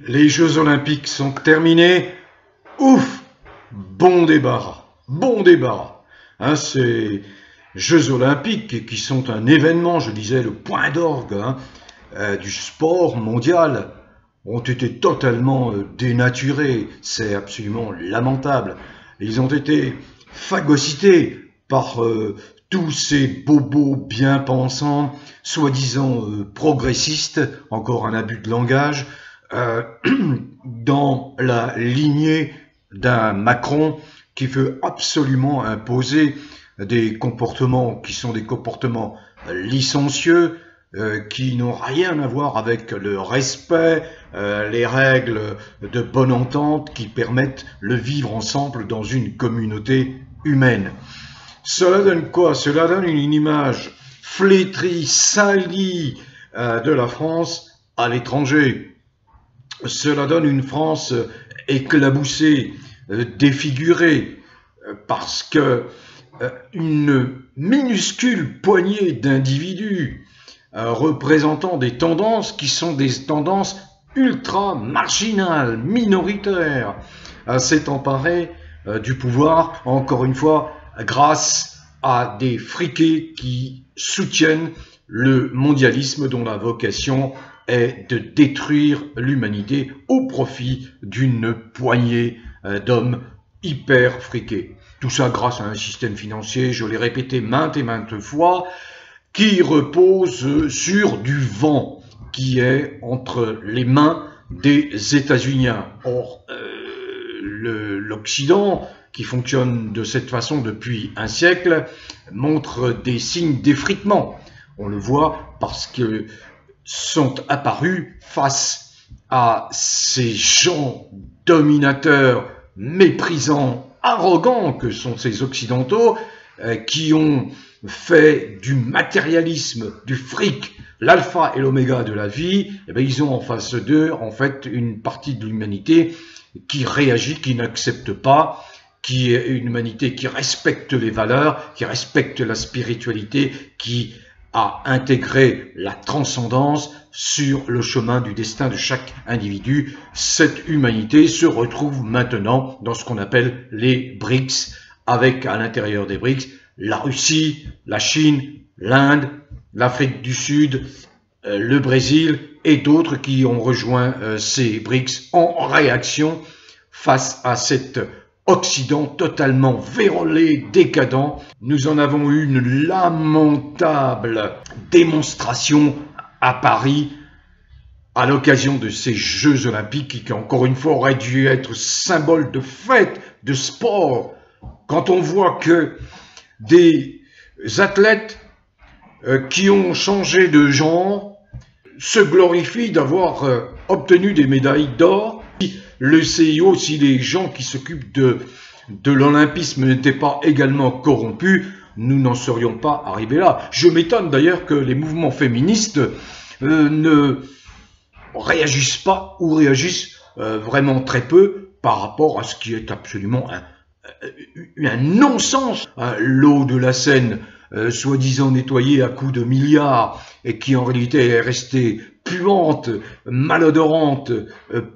Les Jeux Olympiques sont terminés. Ouf! Bon débarras. Bon débarras. Ces Jeux Olympiques qui sont un événement, je disais, le point d'orgue du sport mondial, ont été totalement dénaturés. C'est absolument lamentable. Ils ont été phagocytés par tous ces bobos bien pensants, soi-disant progressistes, encore un abus de langage, dans la lignée d'un Macron qui veut absolument imposer des comportements qui sont des comportements licencieux, qui n'ont rien à voir avec le respect, les règles de bonne entente qui permettent le vivre ensemble dans une communauté humaine. Cela donne quoi? Cela donne une image flétrie, salie de la France à l'étranger. Cela donne une France éclaboussée, défigurée, parce que une minuscule poignée d'individus représentant des tendances qui sont des tendances ultra marginales, minoritaires, s'est emparée du pouvoir, encore une fois, grâce à des friqués qui soutiennent le mondialisme dont la vocation est de détruire l'humanité au profit d'une poignée d'hommes hyper friqués. Tout ça grâce à un système financier, je l'ai répété maintes et maintes fois, qui repose sur du vent qui est entre les mains des États-Unis. Or, l'Occident, qui fonctionne de cette façon depuis un siècle, montre des signes d'effritement. On le voit parce que sont apparus face à ces gens dominateurs, méprisants, arrogants que sont ces Occidentaux, qui ont fait du matérialisme, du fric, l'alpha et l'oméga de la vie. Et bien, ils ont en face d'eux, en fait, une partie de l'humanité qui réagit, qui n'accepte pas, qui est une humanité qui respecte les valeurs, qui respecte la spiritualité, qui a intégré la transcendance sur le chemin du destin de chaque individu. Cette humanité se retrouve maintenant dans ce qu'on appelle les BRICS, avec à l'intérieur des BRICS la Russie, la Chine, l'Inde, l'Afrique du Sud, le Brésil et d'autres qui ont rejoint ces BRICS en réaction face à cet Occident totalement vérolé, décadent. Nous en avons eu une lamentable démonstration à Paris à l'occasion de ces Jeux Olympiques qui, encore une fois, auraient dû être symbole de fête, de sport. Quand on voit que des athlètes qui ont changé de genre se glorifient d'avoir obtenu des médailles d'or. Le CIO, si les gens qui s'occupent de l'olympisme n'étaient pas également corrompus, nous n'en serions pas arrivés là. Je m'étonne d'ailleurs que les mouvements féministes ne réagissent pas ou réagissent vraiment très peu par rapport à ce qui est absolument un non-sens. L'eau de la Seine, soi-disant nettoyée à coups de milliards et qui en réalité est restée puante, malodorante,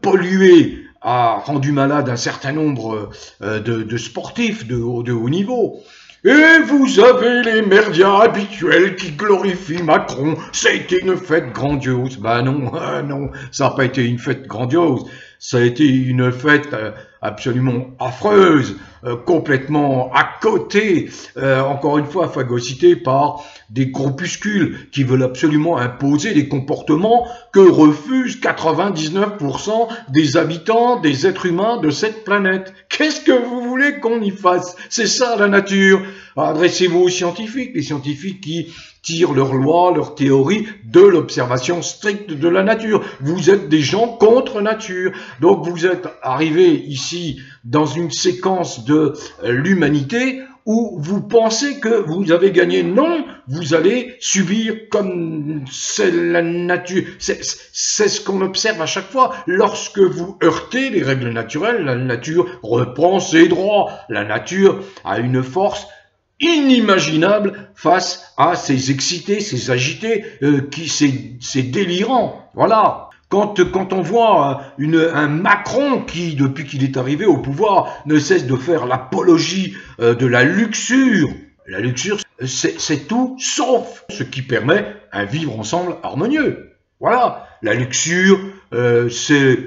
polluée, a rendu malade un certain nombre de sportifs de haut niveau. Et vous avez les merdias habituels qui glorifient Macron. Ça a été une fête grandiose. Ben non, non, ça n'a pas été une fête grandiose. Ça a été une fête absolument affreuse, complètement à côté, encore une fois phagocytée par des groupuscules qui veulent absolument imposer des comportements que refusent 99% des habitants, des êtres humains de cette planète. Qu'est-ce que vous voulez qu'on y fasse? C'est ça la nature. Adressez-vous aux scientifiques, les scientifiques qui tirent leurs lois, leurs théories de l'observation stricte de la nature. Vous êtes des gens contre nature. Donc vous êtes arrivés ici dans une séquence de l'humanité où vous pensez que vous avez gagné. Non, vous allez subir comme c'est la nature. C'est ce qu'on observe à chaque fois. Lorsque vous heurtez les règles naturelles, la nature reprend ses droits. La nature a une force inimaginable face à ces excités, ces agités, ces délirants. Voilà. Quand on voit un Macron qui, depuis qu'il est arrivé au pouvoir, ne cesse de faire l'apologie de la luxure c'est tout sauf ce qui permet un vivre ensemble harmonieux. Voilà, la luxure, c'est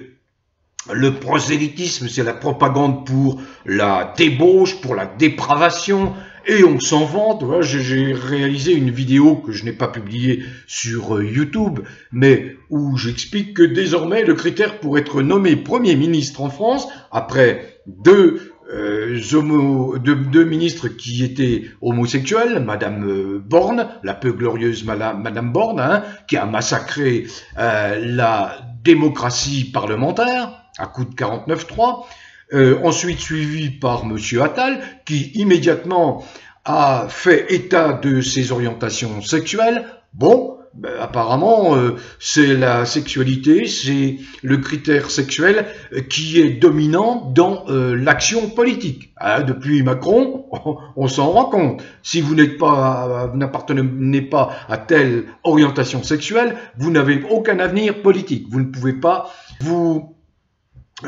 le prosélytisme, c'est la propagande pour la débauche, pour la dépravation, et on s'en vante. Voilà, j'ai réalisé une vidéo que je n'ai pas publiée sur YouTube, mais où j'explique que désormais le critère pour être nommé Premier ministre en France, après deux ministres qui étaient homosexuels, Madame Borne, la peu glorieuse Madame Borne, hein, qui a massacré la démocratie parlementaire à coup de 49-3, ensuite suivi par Monsieur Attal, qui immédiatement a fait état de ses orientations sexuelles. Bon, ben, apparemment, c'est la sexualité, c'est le critère sexuel qui est dominant dans l'action politique. Hein, depuis Macron, on s'en rend compte. Si vous n'appartenez pas à telle orientation sexuelle, vous n'avez aucun avenir politique. Vous ne pouvez pas vous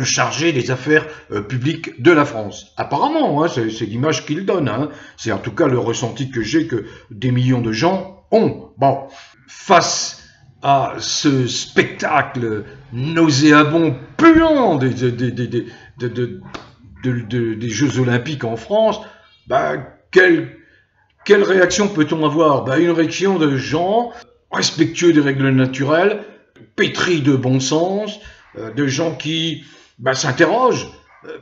chargé des affaires publiques de la France. Apparemment, hein, c'est l'image qu'il donne. Hein. C'est en tout cas le ressenti que j'ai, que des millions de gens ont. Bon, face à ce spectacle nauséabond, puant des Jeux Olympiques en France, ben, quelle réaction peut-on avoir? Ben, une réaction de gens respectueux des règles naturelles, pétris de bon sens, de gens qui s'interrogent,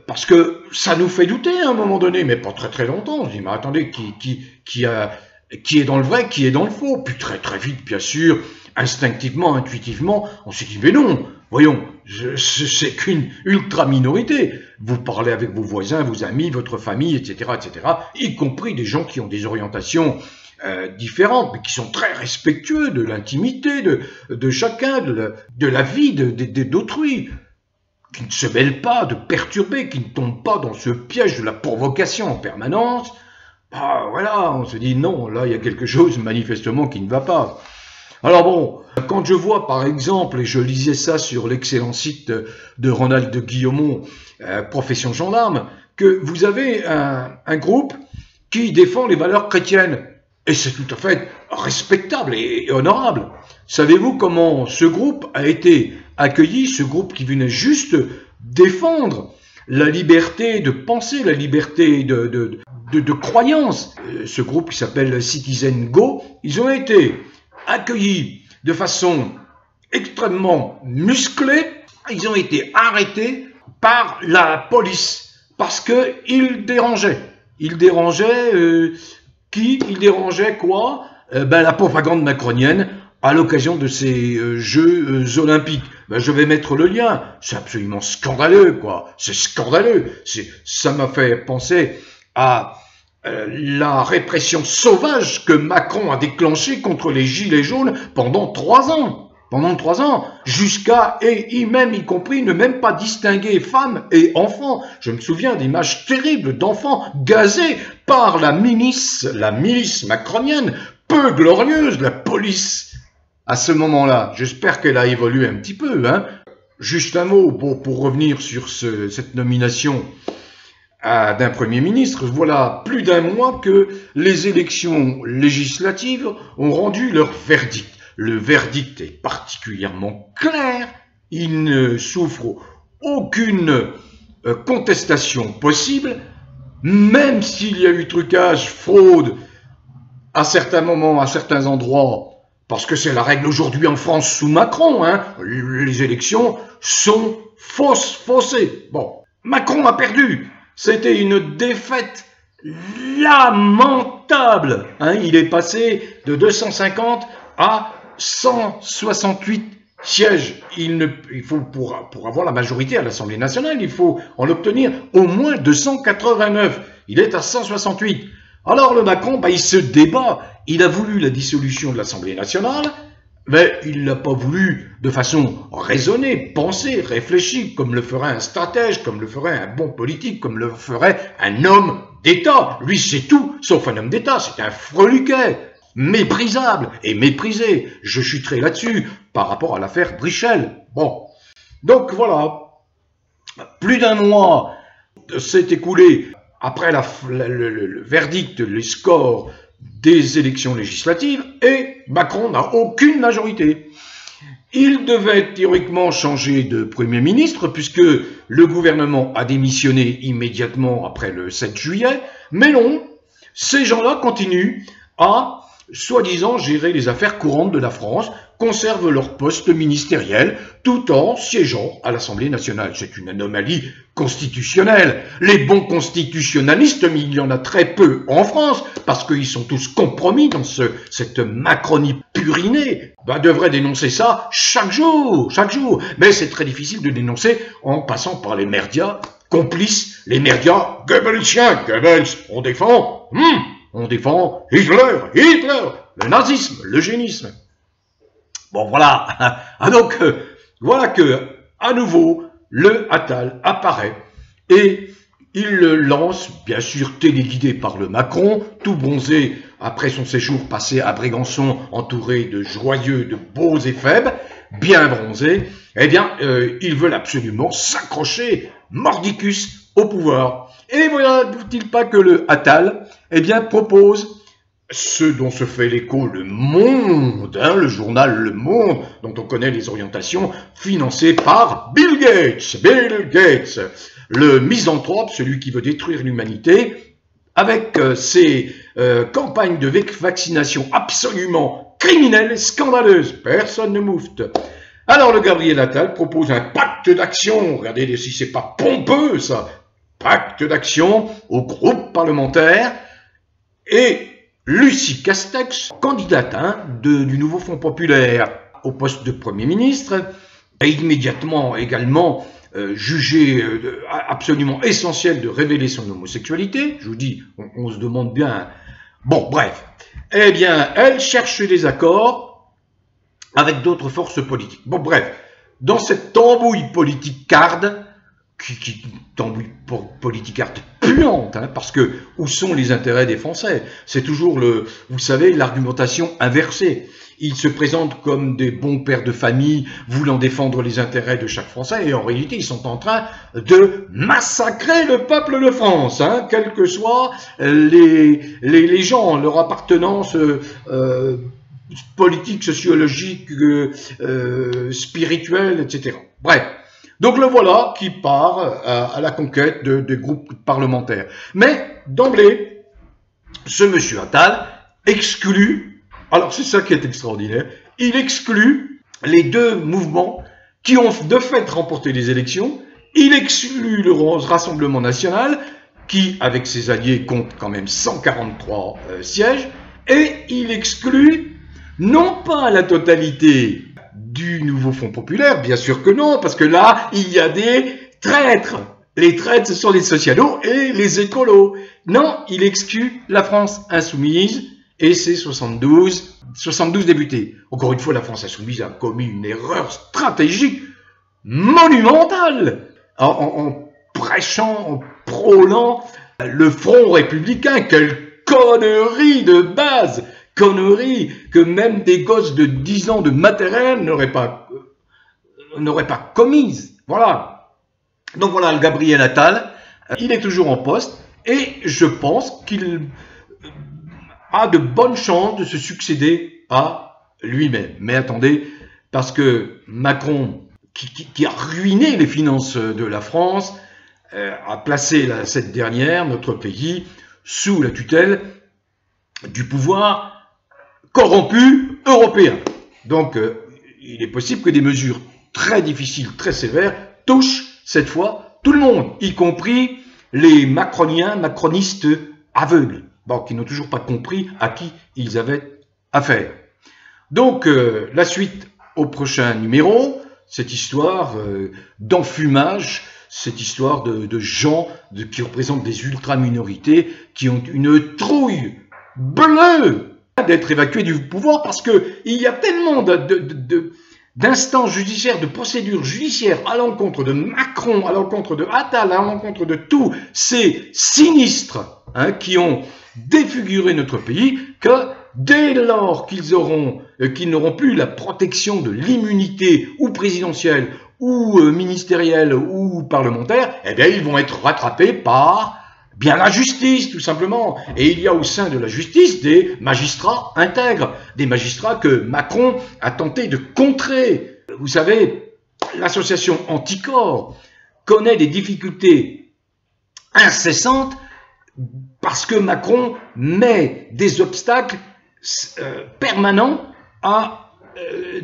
parce que ça nous fait douter à un moment donné, mais pas très très longtemps. On se dit, mais attendez, qui est dans le vrai, qui est dans le faux? Puis très très vite, bien sûr, instinctivement, intuitivement, on se dit, mais non, voyons, c'est qu'une ultra minorité. Vous parlez avec vos voisins, vos amis, votre famille, etc., y compris des gens qui ont des orientations différentes, mais qui sont très respectueux de l'intimité de chacun, de la vie d'autrui, qui ne se mêlent pas de perturber, qui ne tombent pas dans ce piège de la provocation en permanence. Bah voilà, on se dit non, là il y a quelque chose manifestement qui ne va pas. Alors bon, quand je vois par exemple, et je lisais ça sur l'excellent site de Ronald Guillaumont, Profession Gendarme, que vous avez un groupe qui défend les valeurs chrétiennes, et c'est tout à fait respectable et honorable. Savez-vous comment ce groupe a été accueilli, ce groupe qui venait juste défendre la liberté de penser, la liberté de croyance? Ce groupe qui s'appelle Citizen Go, ils ont été accueillis de façon extrêmement musclée, ils ont été arrêtés par la police parce qu'ils dérangeaient. Ils dérangeaient qui? Ils dérangeaient quoi? La propagande macronienne à l'occasion de ces Jeux Olympiques. Je vais mettre le lien. C'est absolument scandaleux, quoi. C'est scandaleux. Ça m'a fait penser à la répression sauvage que Macron a déclenchée contre les Gilets jaunes pendant 3 ans. Pendant 3 ans, jusqu'à, y compris, ne même pas distinguer femmes et enfants. Je me souviens d'images terribles d'enfants gazés par la milice macronienne, peu glorieuse, la police. À ce moment-là, j'espère qu'elle a évolué un petit peu. Hein. Juste un mot pour revenir sur cette nomination d'un Premier ministre. Voilà plus d'un mois que les élections législatives ont rendu leur verdict. Le verdict est particulièrement clair, il ne souffre aucune contestation possible, même s'il y a eu trucage, fraude, à certains moments, à certains endroits, parce que c'est la règle aujourd'hui en France sous Macron, hein, les élections sont faussées. Bon, Macron a perdu, c'était une défaite lamentable, hein, il est passé de 250 à 168 sièges. Il faut, pour avoir la majorité à l'Assemblée nationale, il faut en obtenir au moins 289. Il est à 168. Alors le Macron, il se débat. Il a voulu la dissolution de l'Assemblée nationale, mais il l'a pas voulu de façon raisonnée, pensée, réfléchie, comme le ferait un stratège, comme le ferait un bon politique, comme le ferait un homme d'État. Lui, c'est tout, sauf un homme d'État, c'est un freluquet. méprisable et méprisé. Je chuterai là-dessus par rapport à l'affaire Brichel. Bon, donc voilà, plus d'un mois s'est écoulé après le verdict, les scores des élections législatives, et Macron n'a aucune majorité. Il devait théoriquement changer de Premier ministre puisque le gouvernement a démissionné immédiatement après le 7 juillet, mais non, ces gens-là continuent à, soi-disant, gérer les affaires courantes de la France, conservent leur poste ministériel tout en siégeant à l'Assemblée nationale. C'est une anomalie constitutionnelle. Les bons constitutionnalistes, mais il y en a très peu en France, parce qu'ils sont tous compromis dans cette Macronie purinée, devraient dénoncer ça chaque jour. Mais c'est très difficile de dénoncer en passant par les médias complices, les médias Goebbelsiens. Goebbels, on défend Hitler, le nazisme, l'eugénisme. Bon, voilà. Donc, voilà que, à nouveau, le Attal apparaît et il le lance, bien sûr téléguidé par le Macron, tout bronzé après son séjour passé à Brégançon, entouré de joyeux, de beaux et faibles, bien bronzé. Eh bien, ils veulent absolument s'accrocher, mordicus, au pouvoir. Et voilà-t-il pas que le Attal, eh bien, propose ce dont se fait l'écho Le Monde, le journal Le Monde, dont on connaît les orientations, financé par Bill Gates, le misanthrope, celui qui veut détruire l'humanité, avec ses campagnes de vaccination absolument criminelles, scandaleuses. Personne ne moufte. Alors le Gabriel Attal propose un pacte d'action, regardez si c'est pas pompeux ça, pacte d'action au groupe parlementaire, et Lucie Castex, candidate du nouveau Front populaire au poste de Premier ministre, est immédiatement également jugée absolument essentiel de révéler son homosexualité. Je vous dis, on se demande bien. Bon, bref. Eh bien, elle cherche des accords avec d'autres forces politiques. Bon, bref. Dans cette tambouille politicarde, tambouille politicarde puante, parce que où sont les intérêts des Français? C'est toujours vous savez, l'argumentation inversée. Ils se présentent comme des bons pères de famille voulant défendre les intérêts de chaque Français, et en réalité, ils sont en train de massacrer le peuple de France, quels que soient les gens, leur appartenance politique, sociologique, spirituelle, etc. Bref. Donc le voilà qui part à la conquête de groupes parlementaires. Mais d'emblée, ce monsieur Attal exclut, alors c'est ça qui est extraordinaire, il exclut les deux mouvements qui ont de fait remporté les élections, il exclut le Rassemblement national, qui avec ses alliés compte quand même 143 sièges, et il exclut non pas la totalité du nouveau Front populaire, bien sûr que non, parce que là, il y a des traîtres. Les traîtres, ce sont les socialos et les écolos. Non, il exclut la France insoumise et ses 72 députés. Encore une fois, la France insoumise a commis une erreur stratégique monumentale en prêchant, en prônant le Front républicain. Quelle connerie de base! Conneries que même des gosses de 10 ans de maternelle n'auraient pas commises. Voilà. Donc voilà, le Gabriel Attal, il est toujours en poste et je pense qu'il a de bonnes chances de se succéder à lui-même. Mais attendez, parce que Macron, qui a ruiné les finances de la France, a placé cette dernière, notre pays, sous la tutelle du pouvoir corrompu européen. Donc, il est possible que des mesures très difficiles, très sévères, touchent cette fois tout le monde, y compris les macronistes aveugles, qui n'ont toujours pas compris à qui ils avaient affaire. Donc, la suite au prochain numéro, cette histoire d'enfumage, cette histoire de gens qui représentent des ultra-minorités, qui ont une trouille bleue d'être évacués du pouvoir, parce que il y a tellement d'instances judiciaires, de procédures judiciaires à l'encontre de Macron, à l'encontre de Attal, à l'encontre de tous ces sinistres qui ont défiguré notre pays, que dès lors qu'ils n'auront plus la protection de l'immunité ou présidentielle ou ministérielle ou parlementaire, eh bien ils vont être rattrapés par bien la justice, tout simplement. Et il y a au sein de la justice des magistrats intègres, des magistrats que Macron a tenté de contrer. Vous savez, l'association Anticorps connaît des difficultés incessantes parce que Macron met des obstacles permanents à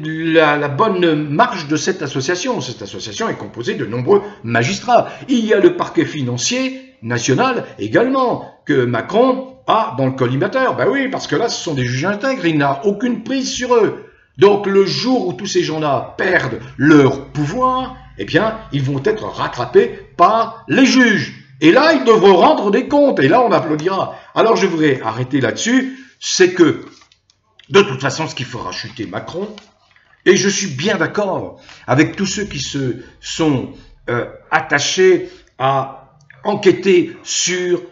la bonne marche de cette association. Cette association est composée de nombreux magistrats. Il y a le parquet financier national également, que Macron a dans le collimateur. Ben oui, parce que là, ce sont des juges intègres, il n'a aucune prise sur eux. Donc le jour où tous ces gens-là perdent leur pouvoir, eh bien, ils vont être rattrapés par les juges. Et là, ils devront rendre des comptes, et là, on applaudira. Alors, je voudrais arrêter là-dessus, c'est que, de toute façon, ce qui fera chuter Macron, et je suis bien d'accord avec tous ceux qui se sont attachés à enquêter sur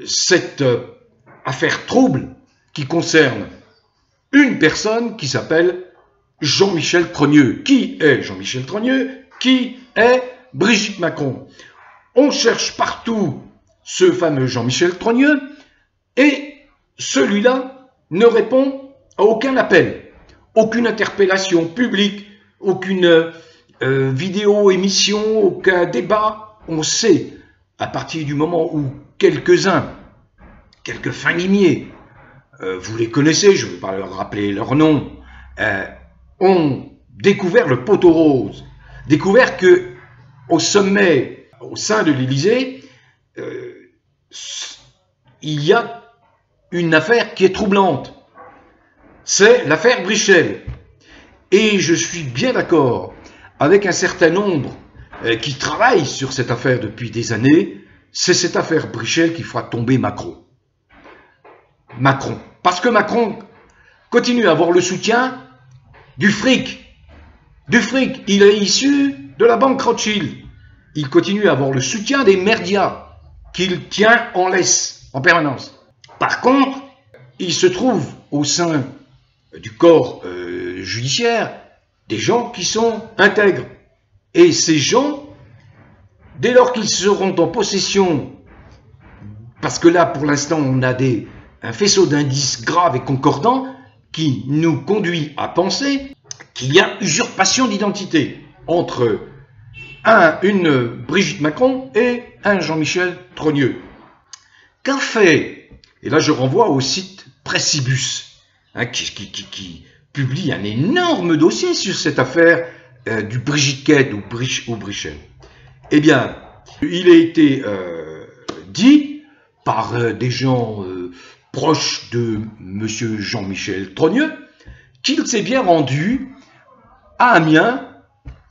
cette affaire trouble qui concerne une personne qui s'appelle Jean-Michel Trogneux. Qui est Jean-Michel Trogneux? Qui est Brigitte Macron? On cherche partout ce fameux Jean-Michel Trogneux et celui-là ne répond à aucun appel, aucune interpellation publique, aucune vidéo, émission, aucun débat. On sait, à partir du moment où quelques-uns, quelques fins limiers, vous les connaissez, je ne vais pas leur rappeler leur nom, ont découvert le poteau rose, découvert que au sommet, au sein de l'Élysée, il y a une affaire qui est troublante. C'est l'affaire Brichel. Et je suis bien d'accord avec un certain nombre qui travaillent sur cette affaire depuis des années. C'est cette affaire Brichel qui fera tomber Macron. Parce que Macron continue à avoir le soutien du fric. Il est issu de la banque Rothschild. Il continue à avoir le soutien des merdias qu'il tient en laisse en permanence. Par contre, il se trouve au sein du corps judiciaire des gens qui sont intègres. Et ces gens, dès lors qu'ils seront en possession, parce que là pour l'instant on a un faisceau d'indices graves et concordants qui nous conduit à penser qu'il y a usurpation d'identité entre une Brigitte Macron et un Jean-Michel Trogneux. Qu'a fait, et là je renvoie au site Pressibus, qui publie un énorme dossier sur cette affaire du Brigitte ou Brichel. Eh bien, il a été dit par des gens proches de M. Jean-Michel Trogneux qu'il s'est bien rendu à Amiens,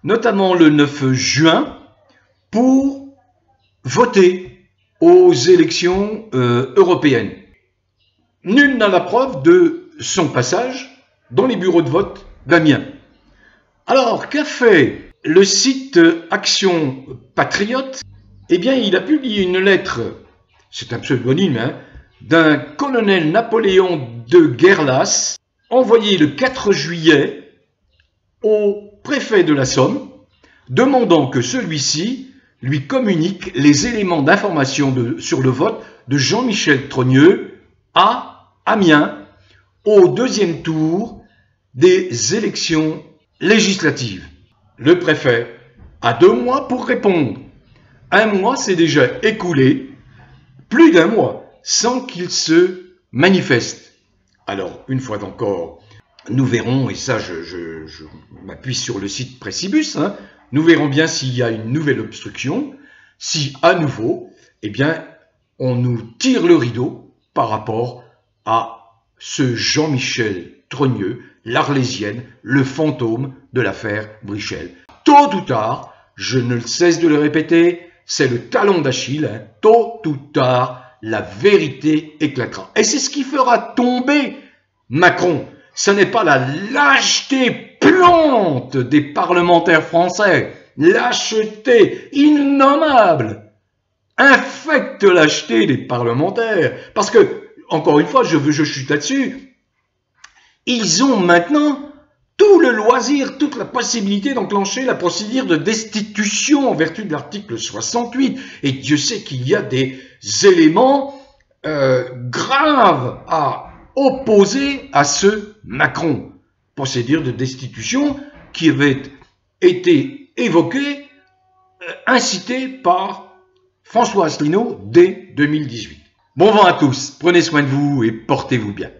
notamment le 9 juin, pour voter aux élections européennes. Nul n'a la preuve de son passage dans les bureaux de vote d'Amiens. Alors, qu'a fait le site Action Patriote? Eh bien, il a publié une lettre, c'est un pseudonyme, d'un colonel Napoléon de Guerlas, envoyé le 4 juillet au préfet de la Somme, demandant que celui-ci lui communique les éléments d'information sur le vote de Jean-Michel Trogneux à Amiens au deuxième tour des élections législatives. Le préfet a 2 mois pour répondre. 1 mois s'est déjà écoulé, plus d'1 mois, sans qu'il se manifeste. Alors, une fois encore, nous verrons, et ça je m'appuie sur le site Pressibus, nous verrons bien s'il y a une nouvelle obstruction, si à nouveau, eh bien, on nous tire le rideau par rapport à ce Jean-Michel Trogneux, l'Arlésienne, le fantôme de l'affaire Brichel. Tôt ou tard, je ne cesse de le répéter, c'est le talon d'Achille, tôt ou tard, la vérité éclatera. Et c'est ce qui fera tomber Macron. Ce n'est pas la lâcheté puante des parlementaires français, lâcheté innommable, infecte lâcheté des parlementaires. Parce que, encore une fois, je chute là-dessus, ils ont maintenant tout le loisir, toute la possibilité d'enclencher la procédure de destitution en vertu de l'article 68. Et Dieu sait qu'il y a des éléments graves à opposer à ce Macron. Procédure de destitution qui avait été évoquée, incitée par François Asselineau dès 2018. Bon vent à tous, prenez soin de vous et portez-vous bien.